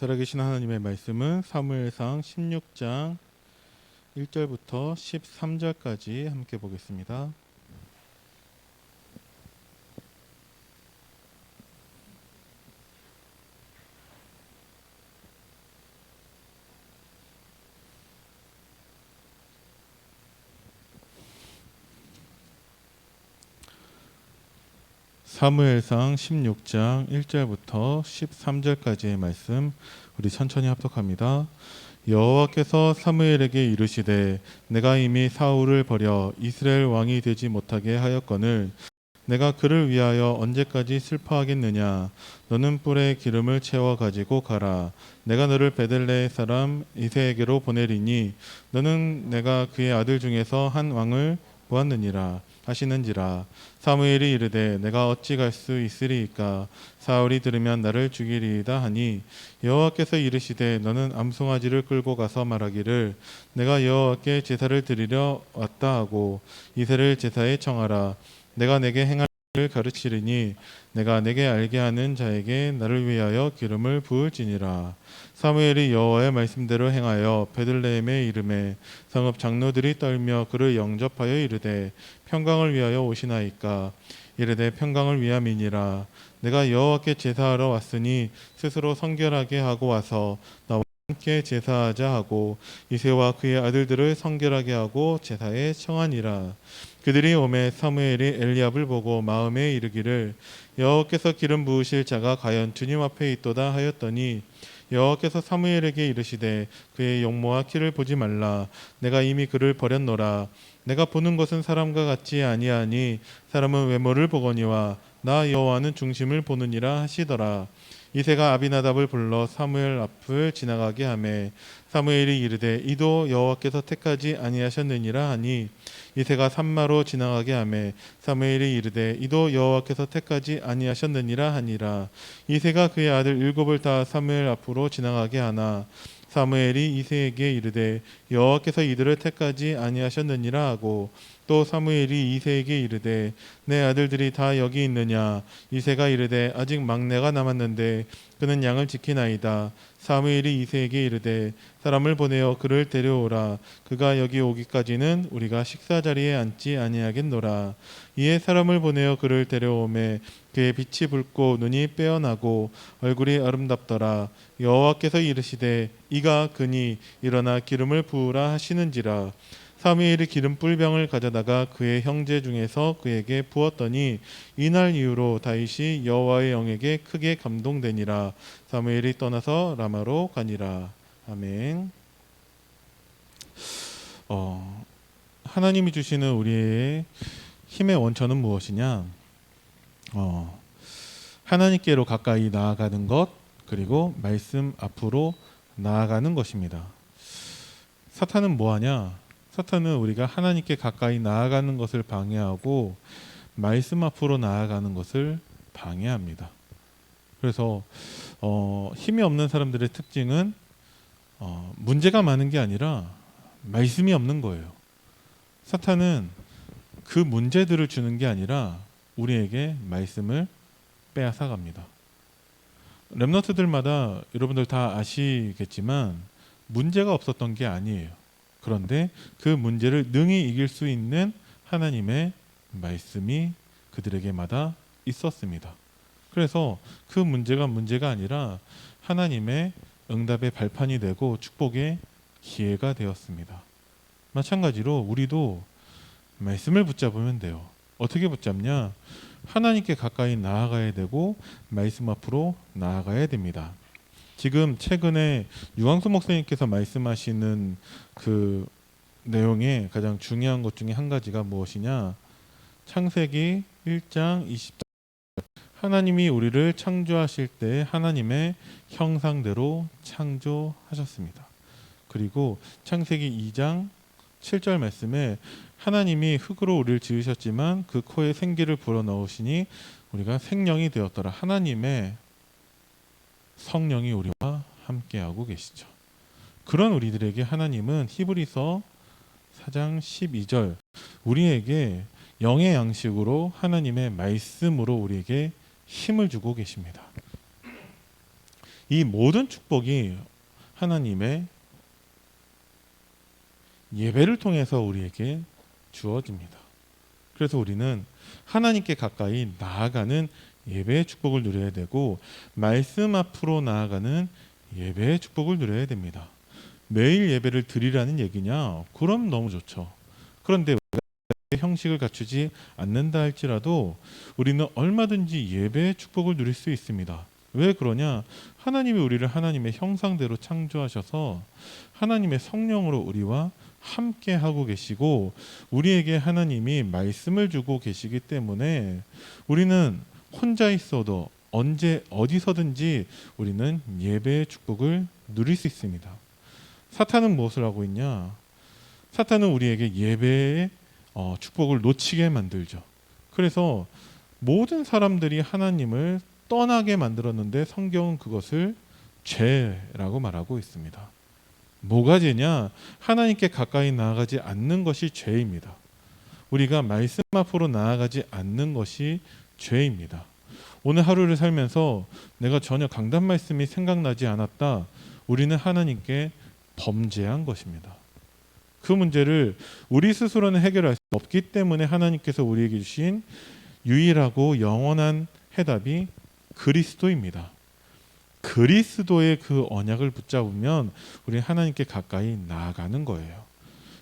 살아계신 하나님의 말씀은 사무엘상 16장 1절부터 13절까지 함께 보겠습니다. 사무엘상 16장 1절부터 13절까지의 말씀 우리 천천히 합독합니다. 여호와께서 사무엘에게 이르시되 내가 이미 사울을 버려 이스라엘 왕이 되지 못하게 하였거늘 내가 그를 위하여 언제까지 슬퍼하겠느냐. 너는 뿔에 기름을 채워 가지고 가라. 내가 너를 베들레헴 사람 이새에게로 보내리니 너는 내가 그의 아들 중에서 한 왕을 보았느니라 하시는지라. 사무엘이 이르되 내가 어찌 갈 수 있으리이까. 사울이 들으면 나를 죽이리이다 하니 여호와께서 이르시되 너는 암송아지를 끌고 가서 말하기를 내가 여호와께 제사를 드리려 왔다 하고 이새를 제사에 청하라. 내가 내게 행할 일을 가르치리니 내가 내게 알게 하는 자에게 나를 위하여 기름을 부을지니라. 사무엘이 여호와의 말씀대로 행하여 베들레헴에 이르매 성읍 장로들이 떨며 그를 영접하여 이르되 평강을 위하여 오시나이까. 이르되 평강을 위함이니라. 내가 여호와께 제사하러 왔으니 스스로 성결하게 하고 와서 나와 함께 제사하자 하고 이새와 그의 아들들을 성결하게 하고 제사에 청하니라. 그들이 오매 사무엘이 엘리압을 보고 마음에 이르기를 여호와께서 기름 부으실 자가 과연 주님 앞에 있도다 하였더니 여호와께서 사무엘에게 이르시되 그의 용모와 키를 보지 말라. 내가 이미 그를 버렸노라. 내가 보는 것은 사람과 같지 아니하니 사람은 외모를 보거니와 나 여호와는 중심을 보느니라 하시더라. 이새가 아비나답을 불러 사무엘 앞을 지나가게 하매 사무엘이 이르되 이도 여호와께서 택하지 아니하셨느니라 하니 이새가 산마로 지나가게 하매 사무엘이 이르되 이도 여호와께서 택하지 아니하셨느니라 하니라. 이새가 그의 아들 7을 다 사무엘 앞으로 지나가게 하나 사무엘이 이새에게 이르되 여호와께서 이들을 택하지 아니하셨느니라 하고 또 사무엘이 이새에게 이르되 내 아들들이 다 여기 있느냐. 이새가 이르되 아직 막내가 남았는데 그는 양을 지키나이다. 사무엘이 이새에게 이르되 사람을 보내어 그를 데려오라. 그가 여기 오기까지는 우리가 식사 자리에 앉지 아니하겠노라. 이에 사람을 보내어 그를 데려오매 그의 빛이 붉고 눈이 빼어나고 얼굴이 아름답더라. 여호와께서 이르시되 이가 그니 일어나 기름을 부으라 하시는지라. 사무엘이 기름 뿔병을 가져다가 그의 형제 중에서 그에게 부었더니 이날 이후로 다윗이 여호와의 영에게 크게 감동되니라. 사무엘이 떠나서 라마로 가니라. 아멘. 하나님이 주시는 우리의 힘의 원천은 무엇이냐? 하나님께로 가까이 나아가는 것, 그리고 말씀 앞으로 나아가는 것입니다. 사탄은 뭐하냐? 사탄은 우리가 하나님께 가까이 나아가는 것을 방해하고 말씀 앞으로 나아가는 것을 방해합니다. 그래서 힘이 없는 사람들의 특징은 문제가 많은 게 아니라 말씀이 없는 거예요. 사탄은 그 문제들을 주는 게 아니라 우리에게 말씀을 빼앗아 갑니다. 렘넌트들마다 여러분들 다 아시겠지만 문제가 없었던 게 아니에요. 그런데 그 문제를 능히 이길 수 있는 하나님의 말씀이 그들에게마다 있었습니다. 그래서 그 문제가 아니라 하나님의 응답의 발판이 되고 축복의 기회가 되었습니다. 마찬가지로 우리도 말씀을 붙잡으면 돼요. 어떻게 붙잡냐? 하나님께 가까이 나아가야 되고 말씀 앞으로 나아가야 됩니다. 지금 최근에 유광수 목사님께서 말씀하시는 그 내용에 가장 중요한 것 중에 한 가지가 무엇이냐? 창세기 1장 20절 하나님이 우리를 창조하실 때 하나님의 형상대로 창조하셨습니다. 그리고 창세기 2장 7절 말씀에 하나님이 흙으로 우리를 지으셨지만 그 코에 생기를 불어넣으시니 우리가 생명이 되었더라. 하나님의 성령이 우리와 함께하고 계시죠. 그런 우리들에게 하나님은 히브리서 4장 12절 우리에게 영의 양식으로 하나님의 말씀으로 우리에게 힘을 주고 계십니다. 이 모든 축복이 하나님의 예배를 통해서 우리에게 주어집니다. 그래서 우리는 하나님께 가까이 나아가는 예배의 축복을 누려야 되고 말씀 앞으로 나아가는 예배의 축복을 누려야 됩니다. 매일 예배를 드리라는 얘기냐? 그럼 너무 좋죠. 그런데 형식을 갖추지 않는다 할지라도 우리는 얼마든지 예배의 축복을 누릴 수 있습니다. 왜 그러냐? 하나님이 우리를 하나님의 형상대로 창조하셔서 하나님의 성령으로 우리와 함께 하고 계시고 우리에게 하나님이 말씀을 주고 계시기 때문에 우리는 혼자 있어도 언제 어디서든지 우리는 예배의 축복을 누릴 수 있습니다. 사탄은 무엇을 하고 있냐? 사탄은 우리에게 예배의 축복을 놓치게 만들죠. 그래서 모든 사람들이 하나님을 떠나게 만들었는데 성경은 그것을 죄라고 말하고 있습니다. 뭐가 죄냐? 하나님께 가까이 나아가지 않는 것이 죄입니다. 우리가 말씀 앞으로 나아가지 않는 것이 죄입니다. 오늘 하루를 살면서 내가 전혀 강단 말씀이 생각나지 않았다. 우리는 하나님께 범죄한 것입니다. 그 문제를 우리 스스로는 해결할 수 없기 때문에 하나님께서 우리에게 주신 유일하고 영원한 해답이 그리스도입니다. 그리스도의 그 언약을 붙잡으면 우리는 하나님께 가까이 나아가는 거예요.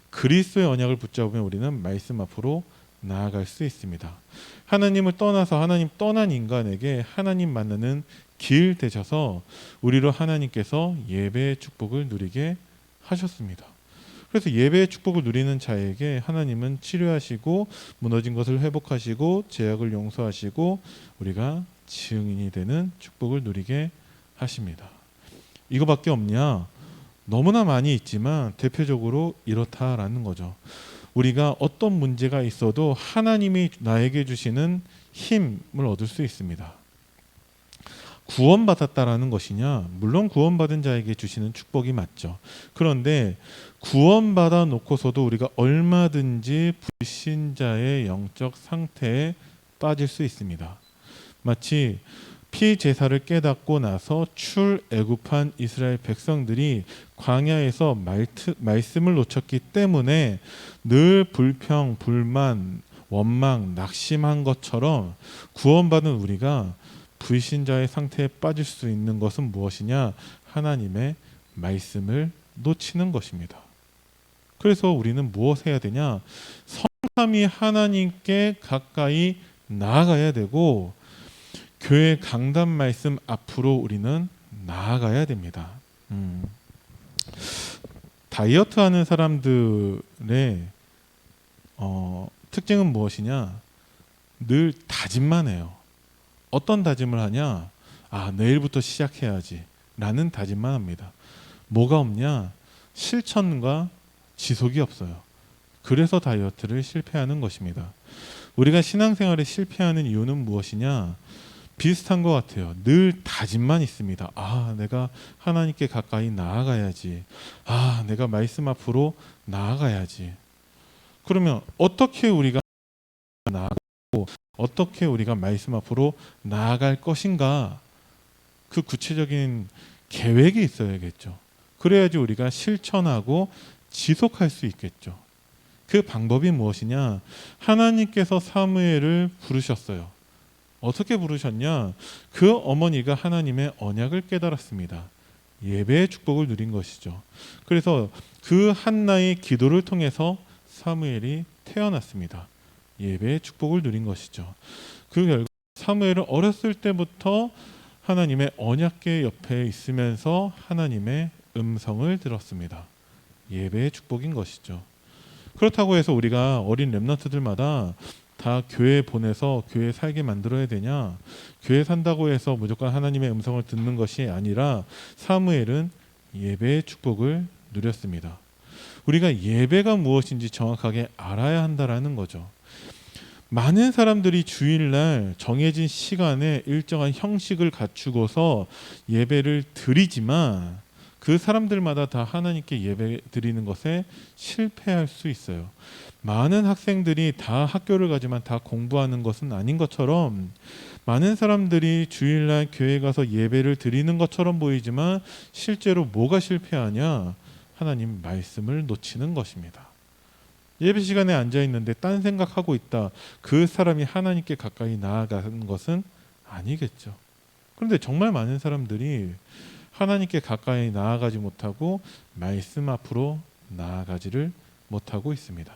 그리스도의 언약을 붙잡으면 우리는 말씀 앞으로 나아갈 수 있습니다. 하나님을 떠나서 하나님 떠난 인간에게 하나님 만나는 길 되셔서 우리로 하나님께서 예배의 축복을 누리게 하셨습니다. 그래서 예배의 축복을 누리는 자에게 하나님은 치료하시고 무너진 것을 회복하시고 죄악을 용서하시고 우리가 증인이 되는 축복을 누리게 하십니다. 이거밖에 없냐? 너무나 많이 있지만 대표적으로 이렇다라는 거죠. 우리가 어떤 문제가 있어도 하나님이 나에게 주시는 힘을 얻을 수 있습니다. 구원받았다라는 것이냐? 물론 구원받은 자에게 주시는 축복이 맞죠. 그런데 구원받아 놓고서도 우리가 얼마든지 불신자의 영적 상태에 빠질 수 있습니다. 마치 피제사를 깨닫고 나서 출애굽한 이스라엘 백성들이 광야에서 말씀을 놓쳤기 때문에 늘 불평, 불만, 원망, 낙심한 것처럼 구원받은 우리가 불신자의 상태에 빠질 수 있는 것은 무엇이냐? 하나님의 말씀을 놓치는 것입니다. 그래서 우리는 무엇 해야 되냐? 성삼위 하나님께 가까이 나아가야 되고 교회 강단 말씀 앞으로 우리는 나아가야 됩니다. 다이어트 하는 사람들의 특징은 무엇이냐? 늘 다짐만 해요. 어떤 다짐을 하냐? 내일부터 시작해야지 라는 다짐만 합니다. 뭐가 없냐? 실천과 지속이 없어요. 그래서 다이어트를 실패하는 것입니다. 우리가 신앙생활에 실패하는 이유는 무엇이냐? 비슷한 것 같아요. 늘 다짐만 있습니다. 내가 하나님께 가까이 나아가야지. 내가 말씀 앞으로 나아가야지. 그러면 어떻게 우리가 나아가고 어떻게 우리가 말씀 앞으로 나아갈 것인가? 그 구체적인 계획이 있어야겠죠. 그래야지 우리가 실천하고 지속할 수 있겠죠. 그 방법이 무엇이냐? 하나님께서 사무엘을 부르셨어요. 어떻게 부르셨냐? 그 어머니가 하나님의 언약을 깨달았습니다. 예배의 축복을 누린 것이죠. 그래서 그 한나의 기도를 통해서 사무엘이 태어났습니다. 예배의 축복을 누린 것이죠. 그 결과 사무엘은 어렸을 때부터 하나님의 언약궤 옆에 있으면서 하나님의 음성을 들었습니다. 예배의 축복인 것이죠. 그렇다고 해서 우리가 어린 렘넌트들마다 다 교회 보내서 교회 살게 만들어야 되냐? 교회 산다고 해서 무조건 하나님의 음성을 듣는 것이 아니라 사무엘은 예배의 축복을 누렸습니다. 우리가 예배가 무엇인지 정확하게 알아야 한다라는 거죠. 많은 사람들이 주일날 정해진 시간에 일정한 형식을 갖추고서 예배를 드리지만 그 사람들마다 다 하나님께 예배 드리는 것에 실패할 수 있어요. 많은 학생들이 다 학교를 가지만 다 공부하는 것은 아닌 것처럼 많은 사람들이 주일날 교회 가서 예배를 드리는 것처럼 보이지만 실제로 뭐가 실패하냐? 하나님 말씀을 놓치는 것입니다. 예배 시간에 앉아 있는데 딴 생각하고 있다. 그 사람이 하나님께 가까이 나아가는 것은 아니겠죠. 그런데 정말 많은 사람들이 하나님께 가까이 나아가지 못하고 말씀 앞으로 나아가지를 못하고 있습니다.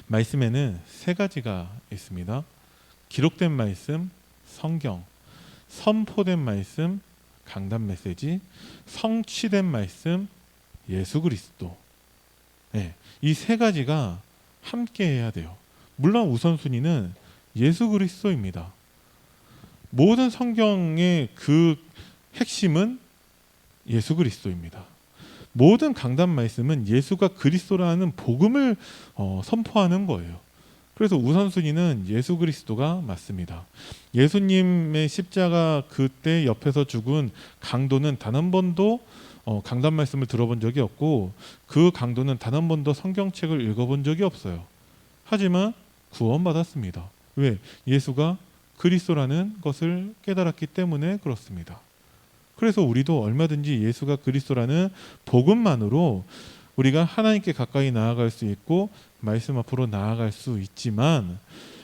말씀에는 세 가지가 있습니다. 기록된 말씀, 성경, 선포된 말씀, 강단 메시지, 성취된 말씀, 예수 그리스도. 네, 이 세 가지가 함께 해야 돼요. 물론 우선순위는 예수 그리스도입니다. 모든 성경의 그 핵심은 예수 그리스도입니다. 모든 강단 말씀은 예수가 그리스도라는 복음을 선포하는 거예요. 그래서 우선순위는 예수 그리스도가 맞습니다. 예수님의 십자가 그때 옆에서 죽은 강도는 단 한 번도 강단 말씀을 들어본 적이 없고 그 강도는 단 한 번도 성경책을 읽어본 적이 없어요. 하지만 구원받았습니다. 왜? 예수가 그리스도라는 것을 깨달았기 때문에 그렇습니다. 그래서 우리도 얼마든지 예수가 그리스도라는 복음만으로 우리가 하나님께 가까이 나아갈 수 있고 말씀 앞으로 나아갈 수 있지만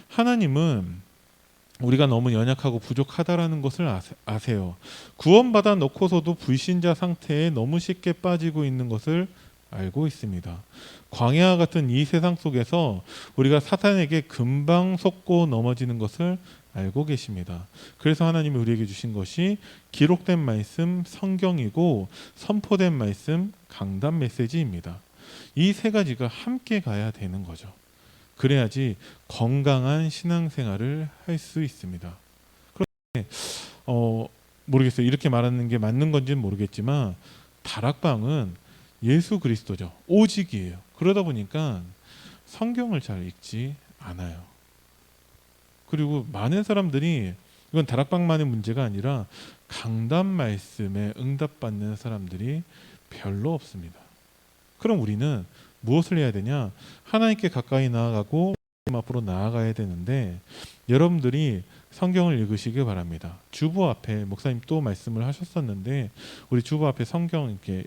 하나님은 우리가 너무 연약하고 부족하다라는 것을 아세요. 구원받아 놓고서도 불신자 상태에 너무 쉽게 빠지고 있는 것을 알고 있습니다. 광야와 같은 이 세상 속에서 우리가 사탄에게 금방 속고 넘어지는 것을 알고 계십니다. 그래서 하나님이 우리에게 주신 것이 기록된 말씀 성경이고 선포된 말씀 강단 메시지입니다. 이 세 가지가 함께 가야 되는 거죠. 그래야지 건강한 신앙생활을 할 수 있습니다. 그런데 모르겠어요. 이렇게 말하는 게 맞는 건지는 모르겠지만 다락방은 예수 그리스도죠. 오직이에요. 그러다 보니까 성경을 잘 읽지 않아요. 그리고 많은 사람들이 이건 다락방만의 문제가 아니라 강단 말씀에 응답받는 사람들이 별로 없습니다. 그럼 우리는 무엇을 해야 되냐? 하나님께 가까이 나아가고 하나님 앞으로 나아가야 되는데 여러분들이 성경을 읽으시길 바랍니다. 주보 앞에 목사님 또 말씀을 하셨었는데 우리 주보 앞에 성경 이렇게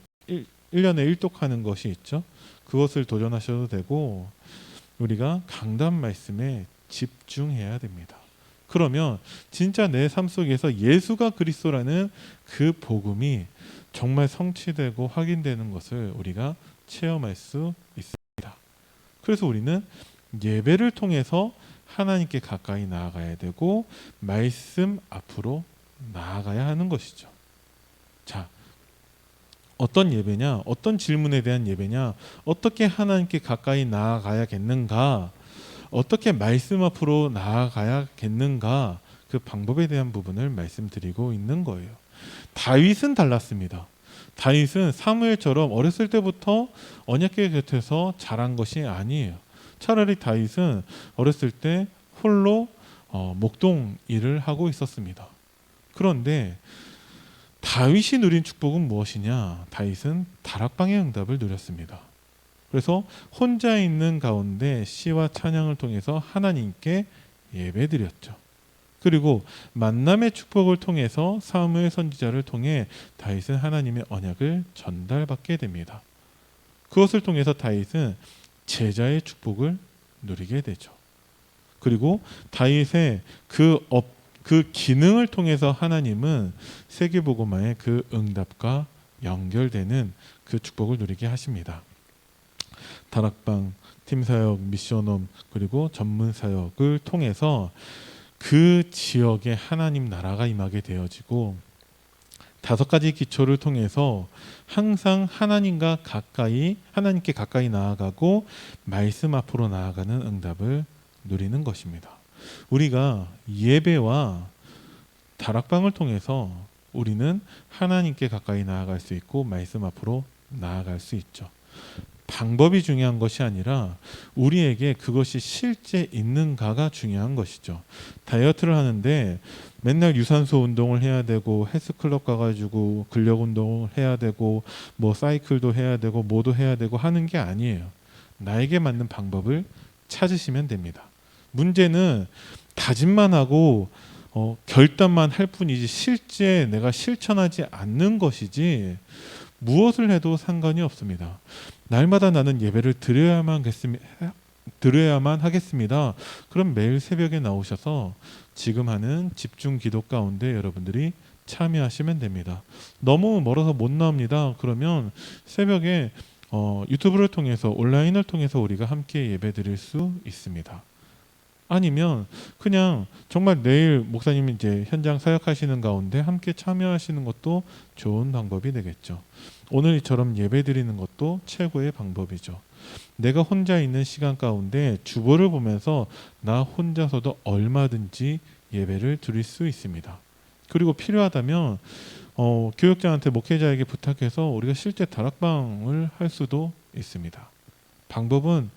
1년에 일독하는 것이 있죠. 그것을 도전하셔도 되고 우리가 강단 말씀에 집중해야 됩니다. 그러면 진짜 내 삶 속에서 예수가 그리스도라는 그 복음이 정말 성취되고 확인되는 것을 우리가 체험할 수 있습니다. 그래서 우리는 예배를 통해서 하나님께 가까이 나아가야 되고 말씀 앞으로 나아가야 하는 것이죠. 자, 어떤 예배냐? 어떤 질문에 대한 예배냐? 어떻게 하나님께 가까이 나아가야겠는가? 어떻게 말씀 앞으로 나아가야겠는가? 그 방법에 대한 부분을 말씀드리고 있는 거예요. 다윗은 달랐습니다. 다윗은 사무엘처럼 어렸을 때부터 언약궤 곁에서 자란 것이 아니에요. 차라리 다윗은 어렸을 때 홀로 목동 일을 하고 있었습니다. 그런데 다윗이 누린 축복은 무엇이냐? 다윗은 다락방의 응답을 누렸습니다. 그래서 혼자 있는 가운데 시와 찬양을 통해서 하나님께 예배드렸죠. 그리고 만남의 축복을 통해서 사무엘 선지자를 통해 다윗은 하나님의 언약을 전달받게 됩니다. 그것을 통해서 다윗은 제자의 축복을 누리게 되죠. 그리고 다윗의 그 기능을 통해서 하나님은 세계복음화의 그 응답과 연결되는 그 축복을 누리게 하십니다. 다락방, 팀사역, 미션홈 그리고 전문사역을 통해서 그 지역에 하나님 나라가 임하게 되어지고 5가지 기초를 통해서 항상 하나님께 가까이 나아가고 말씀 앞으로 나아가는 응답을 누리는 것입니다. 우리가 예배와 다락방을 통해서 우리는 하나님께 가까이 나아갈 수 있고 말씀 앞으로 나아갈 수 있죠. 방법이 중요한 것이 아니라 우리에게 그것이 실제 있는가가 중요한 것이죠. 다이어트를 하는데 맨날 유산소 운동을 해야 되고 헬스클럽 가가지고 근력 운동을 해야 되고 뭐 사이클도 해야 되고 뭐도 해야 되고 하는 게 아니에요. 나에게 맞는 방법을 찾으시면 됩니다. 문제는 다짐만 하고 결단만 할 뿐이지 실제 내가 실천하지 않는 것이지 무엇을 해도 상관이 없습니다. 날마다 나는 예배를 드려야만 하겠습니다. 그럼 매일 새벽에 나오셔서 지금 하는 집중 기도 가운데 여러분들이 참여하시면 됩니다. 너무 멀어서 못 나옵니다. 그러면 새벽에 유튜브를 통해서 온라인을 통해서 우리가 함께 예배 드릴 수 있습니다. 아니면 그냥 정말 내일 목사님이 이제 현장 사역하시는 가운데 함께 참여하시는 것도 좋은 방법이 되겠죠. 오늘처럼 예배 드리는 것도 최고의 방법이죠. 내가 혼자 있는 시간 가운데 주보를 보면서 나 혼자서도 얼마든지 예배를 드릴 수 있습니다. 그리고 필요하다면 교육자한테 목회자에게 부탁해서 우리가 실제 다락방을 할 수도 있습니다. 방법은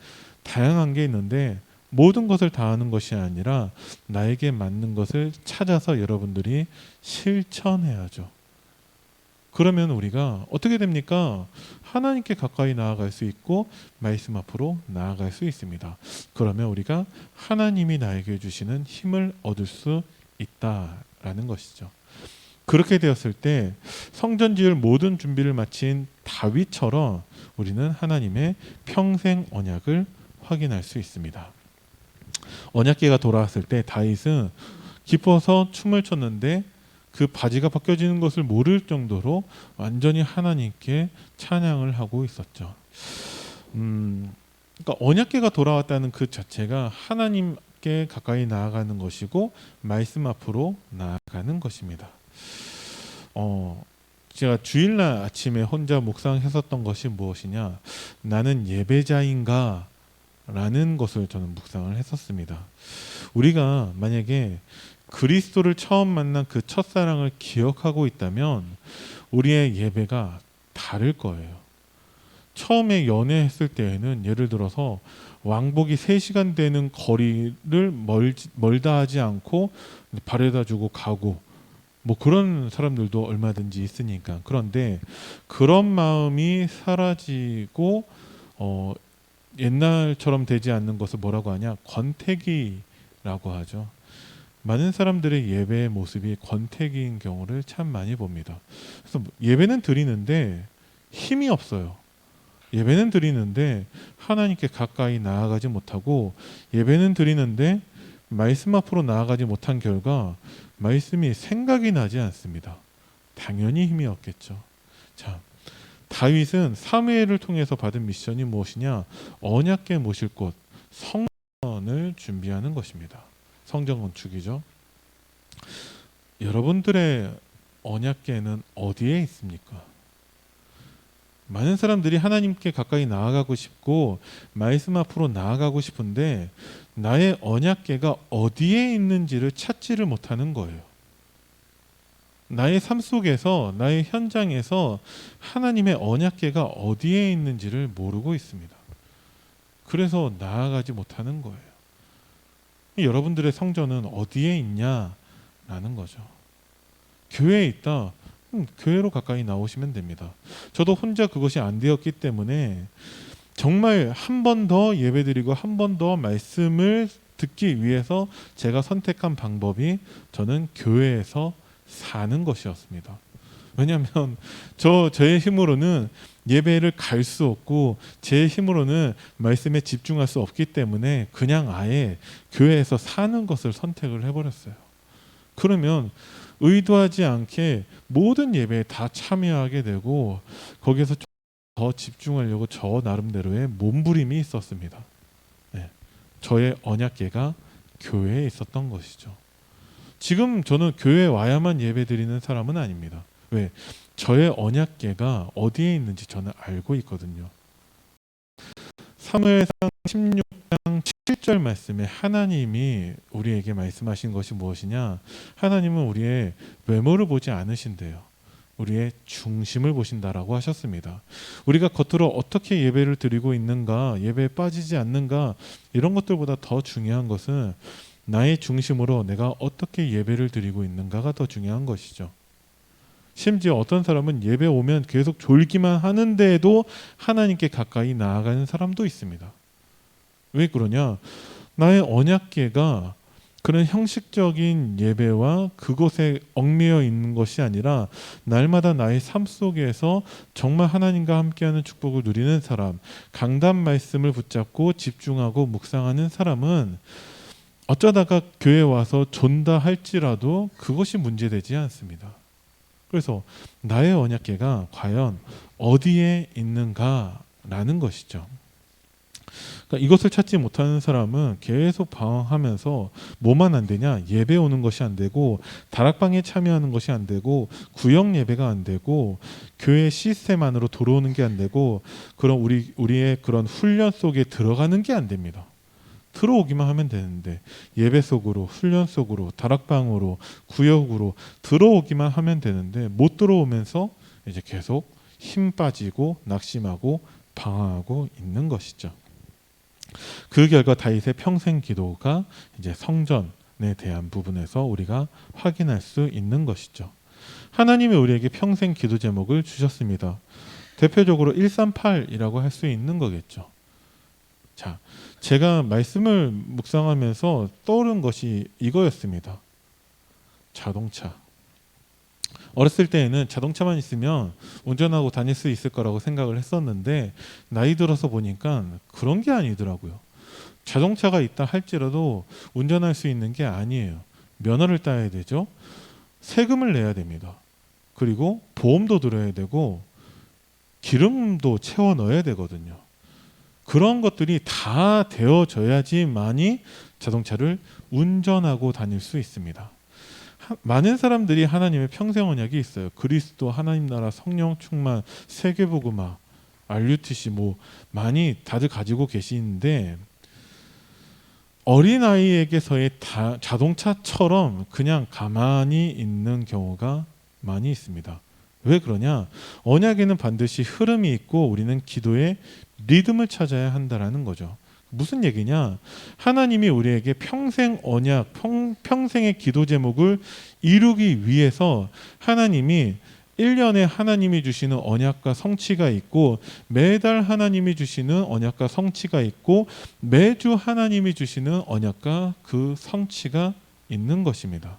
다양한 게 있는데 모든 것을 다 하는 것이 아니라 나에게 맞는 것을 찾아서 여러분들이 실천해야죠. 그러면 우리가 어떻게 됩니까? 하나님께 가까이 나아갈 수 있고 말씀 앞으로 나아갈 수 있습니다. 그러면 우리가 하나님이 나에게 주시는 힘을 얻을 수 있다라는 것이죠. 그렇게 되었을 때 성전 지을 모든 준비를 마친 다윗처럼 우리는 하나님의 평생 언약을 확인할 수 있습니다. 언약궤가 돌아왔을 때 다윗은 기뻐서 춤을 췄는데 그 바지가 벗겨지는 것을 모를 정도로 완전히 하나님께 찬양을 하고 있었죠. 그러니까 언약궤가 돌아왔다는 그 자체가 하나님께 가까이 나아가는 것이고 말씀 앞으로 나아가는 것입니다. 제가 주일날 아침에 혼자 묵상했었던 것이 무엇이냐? 나는 예배자인가? 라는 것을 저는 묵상을 했었습니다. 우리가 만약에 그리스도를 처음 만난 그 첫사랑을 기억하고 있다면 우리의 예배가 다를 거예요. 처음에 연애했을 때에는 예를 들어서 왕복이 3시간 되는 거리를 멀다 하지 않고 바래다 주고 가고 뭐 그런 사람들도 얼마든지 있으니까. 그런데 그런 마음이 사라지고 옛날처럼 되지 않는 것을 뭐라고 하냐? 권태기라고 하죠. 많은 사람들의 예배의 모습이 권태기인 경우를 참 많이 봅니다. 그래서 예배는 드리는데 힘이 없어요. 예배는 드리는데 하나님께 가까이 나아가지 못하고 예배는 드리는데 말씀 앞으로 나아가지 못한 결과 말씀이 생각이 나지 않습니다. 당연히 힘이 없겠죠. 자, 다윗은 사무엘을 통해서 받은 미션이 무엇이냐? 언약궤 모실 곳 성전을 준비하는 것입니다. 성전 건축이죠. 여러분들의 언약궤는 어디에 있습니까? 많은 사람들이 하나님께 가까이 나아가고 싶고 말씀 앞으로 나아가고 싶은데 나의 언약궤가 어디에 있는지를 찾지를 못하는 거예요. 나의 삶 속에서 나의 현장에서 하나님의 언약궤가 어디에 있는지를 모르고 있습니다. 그래서 나아가지 못하는 거예요. 여러분들의 성전은 어디에 있냐라는 거죠. 교회에 있다. 교회로 가까이 나오시면 됩니다. 저도 혼자 그것이 안 되었기 때문에 정말 한 번 더 예배드리고 한 번 더 말씀을 듣기 위해서 제가 선택한 방법이 저는 교회에서 사는 것이었습니다. 왜냐하면 저의 힘으로는 예배를 갈 수 없고 제 힘으로는 말씀에 집중할 수 없기 때문에 그냥 아예 교회에서 사는 것을 선택을 해버렸어요. 그러면 의도하지 않게 모든 예배에 다 참여하게 되고 거기에서 더 집중하려고 저 나름대로의 몸부림이 있었습니다. 네. 저의 언약궤가 교회에 있었던 것이죠. 지금 저는 교회에 와야만 예배드리는 사람은 아닙니다. 왜? 저의 언약궤가 어디에 있는지 저는 알고 있거든요. 사무엘상 16장 7절 말씀에 하나님이 우리에게 말씀하신 것이 무엇이냐? 하나님은 우리의 외모를 보지 않으신대요. 우리의 중심을 보신다라고 하셨습니다. 우리가 겉으로 어떻게 예배를 드리고 있는가, 예배에 빠지지 않는가, 이런 것들보다 더 중요한 것은 나의 중심으로 내가 어떻게 예배를 드리고 있는가가 더 중요한 것이죠. 심지어 어떤 사람은 예배 오면 계속 졸기만 하는데도 하나님께 가까이 나아가는 사람도 있습니다. 왜 그러냐? 나의 언약궤가 그런 형식적인 예배와 그곳에 얽매여 있는 것이 아니라 날마다 나의 삶 속에서 정말 하나님과 함께하는 축복을 누리는 사람, 강단 말씀을 붙잡고 집중하고 묵상하는 사람은 어쩌다가 교회에 와서 존다 할지라도 그것이 문제되지 않습니다. 그래서 나의 언약궤가 과연 어디에 있는가라는 것이죠. 그러니까 이것을 찾지 못하는 사람은 계속 방황하면서 뭐만 안 되냐? 예배 오는 것이 안 되고, 다락방에 참여하는 것이 안 되고, 구역 예배가 안 되고, 교회 시스템 안으로 들어오는 게 안 되고, 그런 우리의 그런 훈련 속에 들어가는 게 안 됩니다. 들어오기만 하면 되는데, 예배 속으로, 훈련 속으로, 다락방으로, 구역으로 들어오기만 하면 되는데, 못 들어오면서 이제 계속 힘 빠지고 낙심하고 방황하고 있는 것이죠. 그 결과 다윗의 평생 기도가 이제 성전에 대한 부분에서 우리가 확인할 수 있는 것이죠. 하나님이 우리에게 평생 기도 제목을 주셨습니다. 대표적으로 138이라고 할 수 있는 거겠죠. 자, 제가 말씀을 묵상하면서 떠오른 것이 이거였습니다. 자동차. 어렸을 때에는 자동차만 있으면 운전하고 다닐 수 있을 거라고 생각을 했었는데, 나이 들어서 보니까 그런 게 아니더라고요. 자동차가 있다 할지라도 운전할 수 있는 게 아니에요. 면허를 따야 되죠. 세금을 내야 됩니다. 그리고 보험도 들어야 되고 기름도 채워 넣어야 되거든요. 그런 것들이 다 되어져야지만이 자동차를 운전하고 다닐 수 있습니다. 많은 사람들이 하나님의 평생 언약이 있어요. 그리스도, 하나님 나라, 성령 충만, 세계복음화, RUTC 뭐 많이 다들 가지고 계시는데, 어린아이에게서의 자동차처럼 그냥 가만히 있는 경우가 많이 있습니다. 왜 그러냐? 언약에는 반드시 흐름이 있고 우리는 기도의 리듬을 찾아야 한다라는 거죠. 무슨 얘기냐? 하나님이 우리에게 평생 언약, 평생의 기도 제목을 이루기 위해서 하나님이 1년에 하나님이 주시는 언약과 성취가 있고, 매달 하나님이 주시는 언약과 성취가 있고, 매주 하나님이 주시는 언약과 그 성취가 있는 것입니다.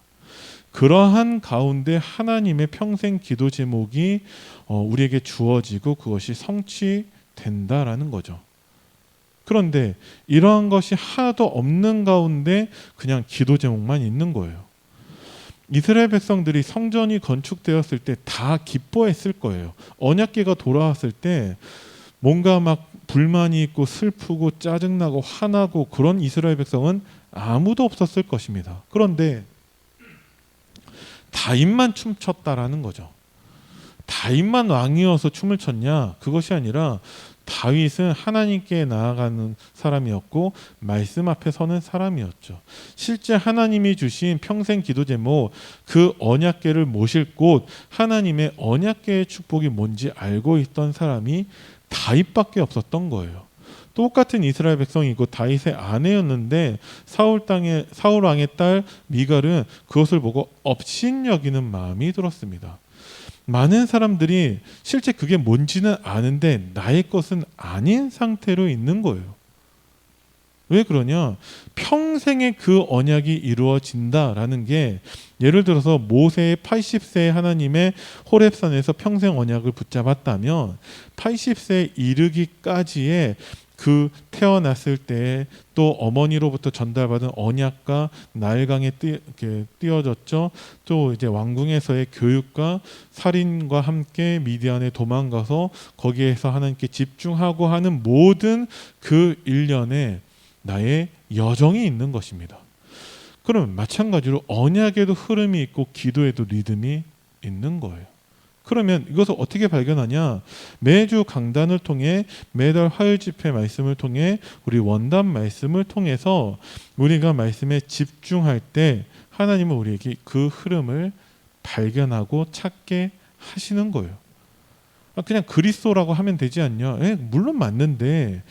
그러한 가운데 하나님의 평생 기도 제목이 우리에게 주어지고 그것이 성취된다라는 거죠. 그런데 이러한 것이 하나도 없는 가운데 그냥 기도 제목만 있는 거예요. 이스라엘 백성들이 성전이 건축되었을 때 다 기뻐했을 거예요. 언약궤가 돌아왔을 때 뭔가 막 불만이 있고 슬프고 짜증나고 화나고 그런 이스라엘 백성은 아무도 없었을 것입니다. 그런데 다윗만 춤췄다라는 거죠. 다윗만 왕이어서 춤을 췄냐? 그것이 아니라 다윗은 하나님께 나아가는 사람이었고 말씀 앞에 서는 사람이었죠. 실제 하나님이 주신 평생 기도 제목, 그 언약궤를 모실 곳, 하나님의 언약궤의 축복이 뭔지 알고 있던 사람이 다윗밖에 없었던 거예요. 똑같은 이스라엘 백성이고 다윗의 아내였는데 사울 왕의 딸 미갈은 그것을 보고 업신여기는 마음이 들었습니다. 많은 사람들이 실제 그게 뭔지는 아는데 나의 것은 아닌 상태로 있는 거예요. 왜 그러냐? 평생의 그 언약이 이루어진다라는 게, 예를 들어서 모세의 80세에 하나님의 호렙산에서 평생 언약을 붙잡았다면 80세에 이르기까지의 그 태어났을 때 또 어머니로부터 전달받은 언약과 나일강에 띄어졌죠. 또 이제 왕궁에서의 교육과 살인과 함께 미디안에 도망가서 거기에서 하나님께 집중하고 하는 모든 그 일련에 나의 여정이 있는 것입니다. 그럼 마찬가지로 언약에도 흐름이 있고 기도에도 리듬이 있는 거예요. 그러면 이것을 어떻게 발견하냐? 매주 강단을 통해, 매달 화요일 집회 말씀을 통해, 우리 원단 말씀을 통해서 우리가 말씀에 집중할 때 하나님은 우리에게 그 흐름을 발견하고 찾게 하시는 거예요. 그냥 그리스도라고 하면 되지 않냐? 물론 맞는데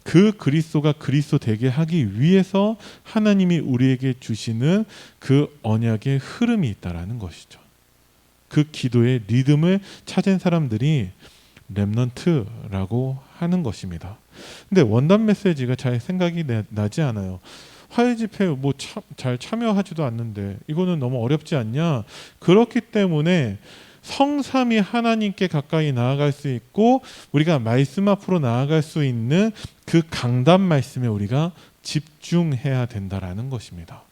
그 그리스도가 그리스도 되게 하기 위해서 하나님이 우리에게 주시는 그 언약의 흐름이 있다라는 것이죠. 그 기도의 리듬을 찾은 사람들이 렘넌트라고 하는 것입니다. 근데 원단 메시지가 잘 생각이 나지 않아요. 화해 집회 뭐 잘 참여하지도 않는데 이거는 너무 어렵지 않냐? 그렇기 때문에 성삼위 하나님께 가까이 나아갈 수 있고 우리가 말씀 앞으로 나아갈 수 있는 그 강단 말씀에 우리가 집중해야 된다라는 것입니다.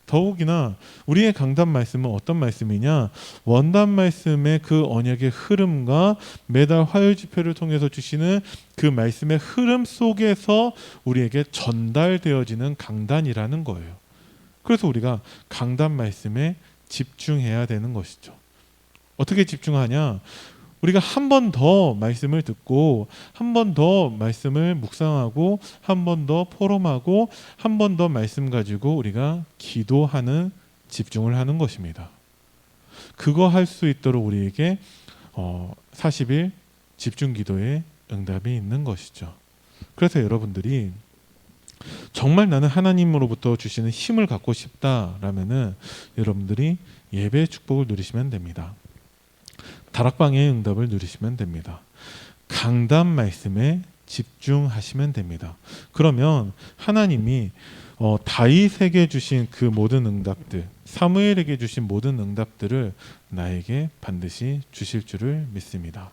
더욱이나 우리의 강단 말씀은 어떤 말씀이냐? 원단 말씀의 그 언약의 흐름과 매달 화요일 집회를 통해서 주시는 그 말씀의 흐름 속에서 우리에게 전달되어지는 강단이라는 거예요. 그래서 우리가 강단 말씀에 집중해야 되는 것이죠. 어떻게 집중하냐? 우리가 한 번 더 말씀을 듣고 한 번 더 말씀을 묵상하고 한 번 더 포럼하고 한 번 더 말씀 가지고 우리가 기도하는 집중을 하는 것입니다. 그거 할 수 있도록 우리에게 40일 집중 기도의 응답이 있는 것이죠. 그래서 여러분들이 정말 나는 하나님으로부터 주시는 힘을 갖고 싶다라면은 여러분들이 예배의 축복을 누리시면 됩니다. 다락방의 응답을 누리시면 됩니다. 강단 말씀에 집중하시면 됩니다. 그러면 하나님이 다윗에게 주신 그 모든 응답들, 사무엘에게 주신 모든 응답들을 나에게 반드시 주실 줄을 믿습니다.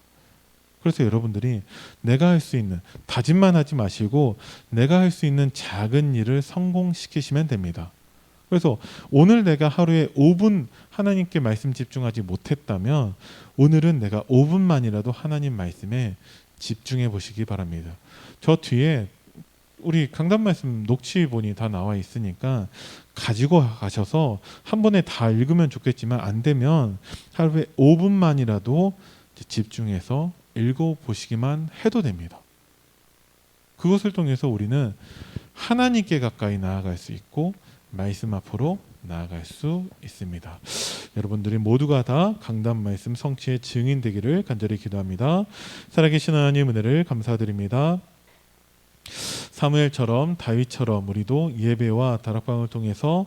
그래서 여러분들이 내가 할 수 있는, 다짐만 하지 마시고 내가 할 수 있는 작은 일을 성공시키시면 됩니다. 그래서 오늘 내가 하루에 5분 하나님께 말씀 집중하지 못했다면 오늘은 내가 5분만이라도 하나님 말씀에 집중해 보시기 바랍니다. 저 뒤에 우리 강단 말씀 녹취본이 다 나와 있으니까 가지고 가셔서 한 번에 다 읽으면 좋겠지만 안 되면 하루에 5분만이라도 집중해서 읽어보시기만 해도 됩니다. 그것을 통해서 우리는 하나님께 가까이 나아갈 수 있고 말씀 앞으로 나아갈 수 있습니다. 여러분들이 모두가 다 강단 말씀 성취의 증인 되기를 간절히 기도합니다. 살아계신 하나님 은혜를 감사드립니다. 사무엘처럼 다윗처럼 우리도 예배와 다락방을 통해서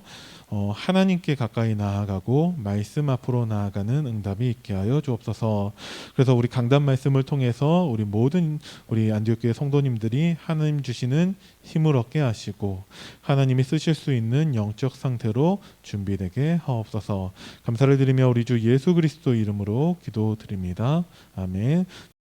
하나님께 가까이 나아가고 말씀 앞으로 나아가는 응답이 있게 하여 주옵소서. 그래서 우리 강단 말씀을 통해서 우리 모든 우리 안디옥교회 성도님들이 하나님 주시는 힘을 얻게 하시고 하나님이 쓰실 수 있는 영적 상태로 준비되게 하옵소서. 감사를 드리며 우리 주 예수 그리스도 이름으로 기도드립니다. 아멘.